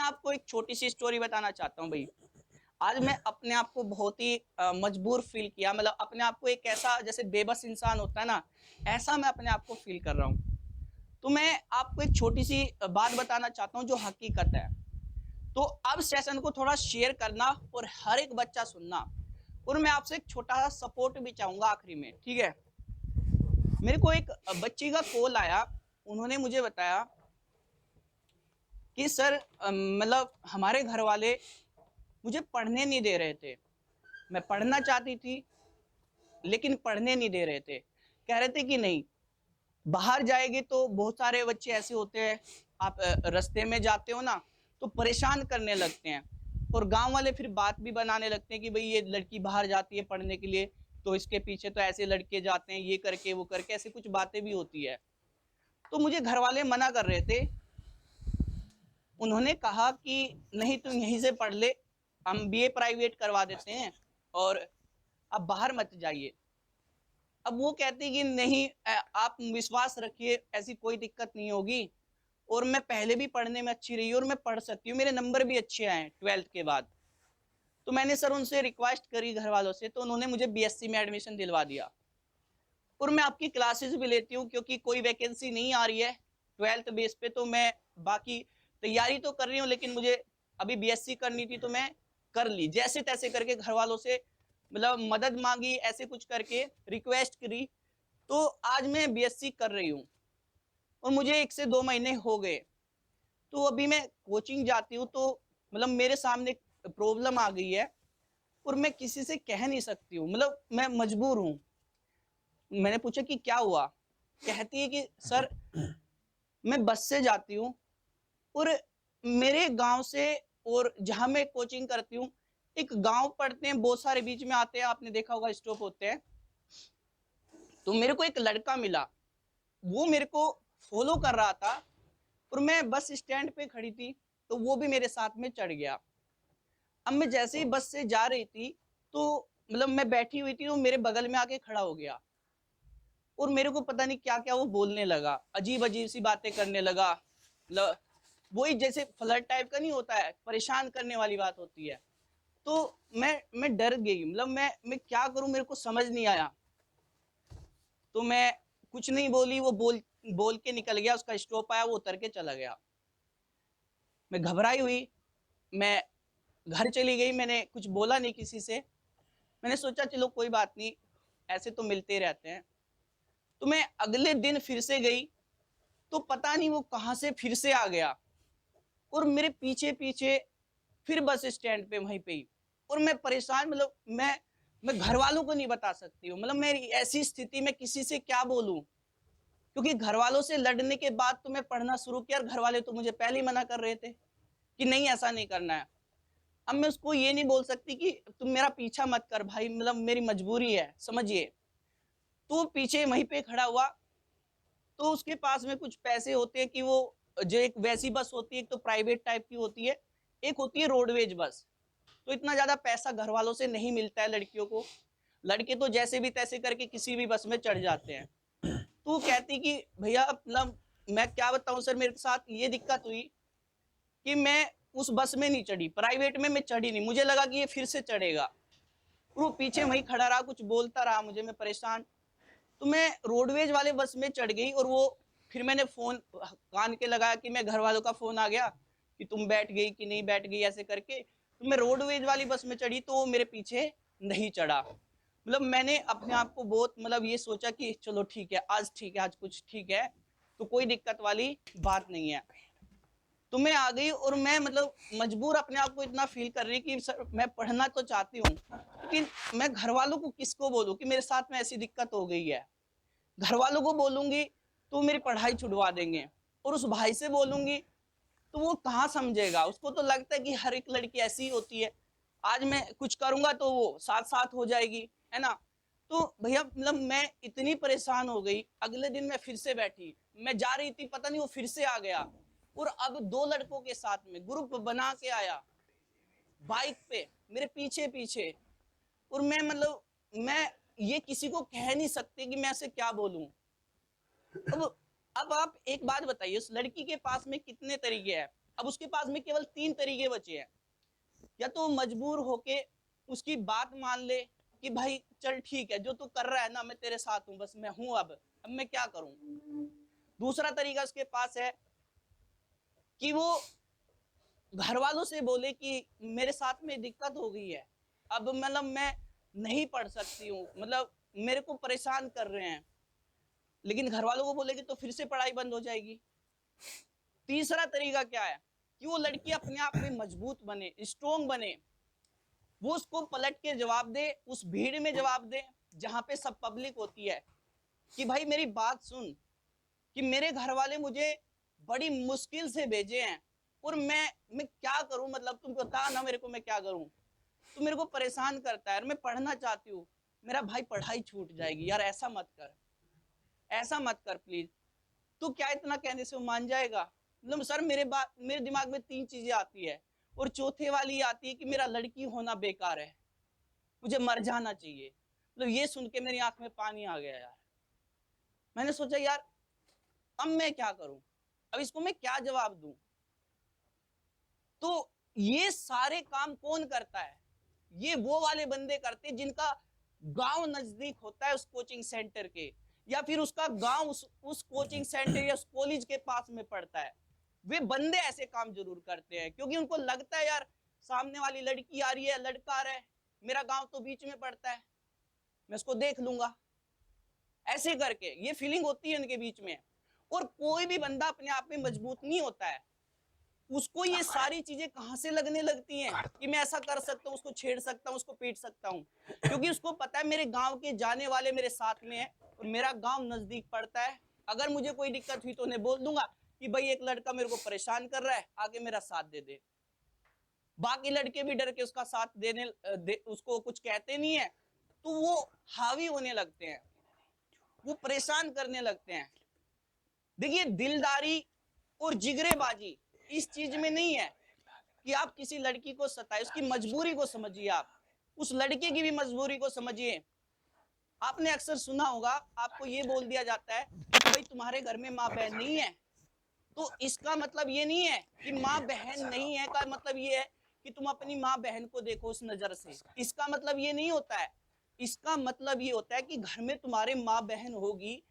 आपको एक छोटी सी स्टोरी बताना चाहता हूँ भाई। आज मैं अपने आप को बहुत ही मजबूर फील किया, मतलब अपने आप को एक ऐसा जैसे बेबस इंसान होता है ना, ऐसा मैं अपने आप को फील कर रहा हूँ। तो मैं आपको एक छोटी सी बात बताना चाहता हूँ जो हकीकत है। तो अब सेशन को थोड़ा शेयर करना और हर एक बच्चा सुनना, और मैं आपसे एक छोटा सा सपोर्ट भी चाहूंगा आखिरी में, ठीक है। मेरे को एक बच्ची का कॉल आया। उन्होंने मुझे बताया कि सर मतलब हमारे घर वाले मुझे पढ़ने नहीं दे रहे थे। मैं पढ़ना चाहती थी लेकिन पढ़ने नहीं दे रहे थे। कह रहे थे कि नहीं, बाहर जाएंगे तो बहुत सारे बच्चे ऐसे होते हैं, आप रास्ते में जाते हो ना तो परेशान करने लगते हैं, और गांव वाले फिर बात भी बनाने लगते हैं कि भाई ये लड़की बाहर जाती है पढ़ने के लिए तो इसके पीछे तो ऐसे लड़के जाते हैं, ये करके वो करके, ऐसे कुछ बातें भी होती है। तो मुझे घर वाले मना कर रहे थे। उन्होंने कहा कि नहीं, तुम यहीं से पढ़ ले, हम बीए प्राइवेट करवा देते हैं और अब बाहर मत जाइए। अब वो कहती कि नहीं, आप विश्वास रखिए, ऐसी कोई दिक्कत नहीं होगी, और मैं पहले भी पढ़ने में अच्छी रही और मैं पढ़ सकती हूँ, मेरे नंबर भी अच्छे आए 12th के बाद। तो मैंने सर उनसे रिक्वेस्ट करी घर वालों से, तो उन्होंने मुझे बीएससी में एडमिशन दिलवा दिया। और मैं आपकी क्लासेस भी लेती हूँ क्योंकि कोई वैकेंसी नहीं आ रही है 12th बेस पे, तो मैं बाकी तैयारी तो कर रही हूँ, लेकिन मुझे अभी बीएससी करनी थी तो मैं कर ली जैसे तैसे करके, घर वालों से मतलब मदद मांगी, ऐसे कुछ करके रिक्वेस्ट करी। तो आज मैं बीएससी कर रही हूँ और मुझे 1 से 2 महीने हो गए। तो अभी मैं कोचिंग जाती हूँ तो मतलब मेरे सामने प्रॉब्लम आ गई है और मैं किसी से कह नहीं सकती हूँ, मतलब मैं मजबूर हूँ। मैंने पूछा कि क्या हुआ। कहती है कि सर मैं बस से जाती हूँ और मेरे गांव से और जहां मैं कोचिंग करती हूँ एक गांव पड़ते हैं, बहुत सारे बीच में आते हैं, आपने देखा होगा स्टॉप होते हैं। तो मेरे को एक लड़का मिला, वो मेरे को फॉलो कर रहा था और मैं बस स्टैंड पे खड़ी थी तो वो भी मेरे साथ में चढ़ गया। अब मैं जैसे ही बस से जा रही थी तो मतलब मैं बैठी हुई थी, वो मेरे बगल में आके खड़ा हो गया और मेरे को पता नहीं क्या क्या वो बोलने लगा, अजीब अजीब सी बातें करने लगा। मतलब वही जैसे फ्लर्ट टाइप का नहीं होता है, परेशान करने वाली बात होती है। तो मैं डर गई, मतलब मैं क्या करूं, मेरे को समझ नहीं आया। तो मैं कुछ नहीं बोली, वो बोल बोल के निकल गया, उसका स्टॉप आया, वो उतर के चला गया। मैं घबराई हुई, मैं घर चली गई, मैंने कुछ बोला नहीं किसी से। मैंने सोचा चलो कोई बात नहीं, ऐसे तो मिलते रहते हैं। तो मैं अगले दिन फिर से गई, तो पता नहीं वो कहां से फिर से आ गया और मेरे पीछे पीछे फिर बस स्टैंड पे वहीं पे ही। और मैं परेशान, मतलब मैं घर वालों को नहीं बता सकती हूँ, मतलब मेरी ऐसी स्थिति में किसी से क्या बोलूं, क्योंकि घर वालों से लड़ने के बाद तो मैं पढ़ना शुरू किया और घर वाले तो मुझे पहले ही मना कर रहे थे कि नहीं ऐसा नहीं करना है। अब मैं उसको ये नहीं बोल सकती कि तुम मेरा पीछा मत कर भाई, मतलब मेरी मजबूरी है, समझिए। तो पीछे वहीं पे खड़ा हुआ। तो उसके पास में कुछ पैसे होते हैं कि वो जो एक वैसी बस होती है, एक तो प्राइवेट टाइप की होती है, एक होती है रोडवेज बस। तो इतना ज्यादा पैसा घर वालों से नहीं मिलता है लड़कियों को, लड़के तो जैसे भी तैसे करके किसी भी बस में चढ़ जाते हैं। तो वो कहती कि भैया मतलब मैं क्या बताऊं सर, मेरे साथ ये दिक्कत हुई कि मैं उस बस में नहीं चढ़ी, प्राइवेट में मैं चढ़ी नहीं, मुझे लगा कि ये फिर से चढ़ेगा। वो पीछे वहीं खड़ा रहा, कुछ बोलता रहा मुझे, मैं परेशान। तो मैं रोडवेज वाले बस में चढ़ गई और वो फिर मैंने फोन कान के लगाया कि मैं घर वालों का फोन आ गया कि तुम बैठ गई कि नहीं बैठ गई, ऐसे करके। तो मैं रोडवेज वाली बस में चढ़ी तो वो मेरे पीछे नहीं चढ़ा। मतलब मैंने अपने आप को बहुत मतलब ये सोचा कि चलो ठीक है, आज ठीक है, आज कुछ ठीक है, तो कोई दिक्कत वाली बात नहीं है। तो मैं आ गई और मैं मतलब मजबूर अपने आप को इतना फील कर रही कि सर मैं पढ़ना तो चाहती हूँ, लेकिन मैं घर वालों को किसको बोलूँ कि मेरे साथ में ऐसी दिक्कत हो गई है। घर वालों को बोलूंगी तो मेरी पढ़ाई छुड़वा देंगे, और उस भाई से बोलूंगी तो वो कहाँ समझेगा, उसको तो लगता है कि हर एक लड़की ऐसी ही होती है, आज मैं कुछ करूंगा तो वो साथ साथ हो जाएगी, है ना। तो भैया मतलब मैं इतनी परेशान हो गई, अगले दिन मैं फिर से बैठी, मैं जा रही थी, पता नहीं वो फिर से आ गया और अब 2 लड़कों के साथ में ग्रुप बना के आया बाइक पे मेरे पीछे पीछे। और मैं मतलब मैं ये किसी को कह नहीं सकती कि मैं ऐसे क्या बोलूं। अब अब आप एक बात बताइए, उस लड़की के पास में कितने तरीके हैं। अब उसके पास में केवल 3 तरीके बचे हैं। या तो मजबूर होके उसकी बात मान ले कि भाई चल ठीक है, जो तू कर रहा है ना, मैं तेरे साथ हूं, बस मैं हूं, अब मैं क्या करूं। दूसरा तरीका उसके पास है कि वो घर वालों से बोले कि मेरे साथ में दिक्कत हो गई है, अब मतलब मैं नहीं पढ़ सकती हूँ, मतलब मेरे को परेशान कर रहे हैं। लेकिन घर वालों को बोलेगी तो फिर से पढ़ाई बंद हो जाएगी। तीसरा तरीका क्या है कि वो लड़की अपने आप में मजबूत बने, स्ट्रोंग बने, वो उसको पलट के जवाब दे, उस भीड़ में जवाब दे जहां पे सब पब्लिक होती है कि भाई मेरी बात सुन, कि मेरे घर वाले मुझे बड़ी मुश्किल से भेजे हैं और मैं क्या करूं, मतलब तुम बता ना मेरे को मैं क्या करूं, तू मेरे को परेशान करता है और मैं पढ़ना चाहती हूँ, मेरा भाई पढ़ाई छूट जाएगी यार, ऐसा मत कर, ऐसा मत कर प्लीज। तू क्या इतना कहने से वो मान जाएगा? मतलब सर मेरे दिमाग में 3 चीजें आती है और चौथे वाली आती है कि मेरा लड़की होना बेकार है, मुझे मर जाना चाहिए। मतलब ये सुन के मेरी आंख में पानी आ गया यार। मैंने सोचा यार अब मैं क्या करूं, अब इसको मैं क्या जवाब दूं। तो ये सारे काम कौन करता है? ये वो वाले बंदे करते हैं जिनका गांव नजदीक होता है उस कोचिंग सेंटर के, या फिर उसका गांव उस कोचिंग सेंटर या उस कॉलेज के पास में पड़ता है। वे बंदे ऐसे काम जरूर करते हैं क्योंकि उनको लगता है यार सामने वाली लड़की आ रही है, लड़का आ रहा है, मेरा गांव तो बीच में पड़ता है, मैं उसको देख लूंगा, ऐसे करके ये फीलिंग होती है इनके बीच में। और कोई भी बंदा अपने आप में मजबूत नहीं होता है, उसको ये सारी चीजें कहां से लगने लगती हैं कि मैं ऐसा कर सकता हूँ, उसको छेड़ सकता हूँ, उसको पीट सकता हूँ, क्योंकि उसको पता है मेरे गांव के जाने वाले मेरे साथ में है और मेरा गांव नजदीक पड़ता है। अगर मुझे कोई दिक्कत हुई तो उन्हें बोल दूंगा कि भाई एक लड़का मेरे को परेशान कर रहा है, आगे मेरा साथ दे दे। बाकी लड़के भी डर के उसका साथ उसको कुछ कहते नहीं है, तो वो हावी होने लगते हैं, वो परेशान करने लगते हैं। देखिए दिलदारी और जिगरेबाजी इस चीज में नहीं है कि आप किसी लड़की को सताए, उसकी मजबूरी को समझिए, आप उस लड़के की भी मजबूरी को समझिए। आपने अक्सर सुना होगा, आपको ये बोल दिया जाता है कि भाई तुम्हारे घर में माँ बहन नहीं है, तो इसका मतलब ये नहीं है कि माँ बहन नहीं है का मतलब ये है कि तुम अपनी माँ बहन को देखो उस नजर से, इसका मतलब ये नहीं होता है। इसका मतलब ये होता है कि घर में तुम्हारे माँ बहन होगी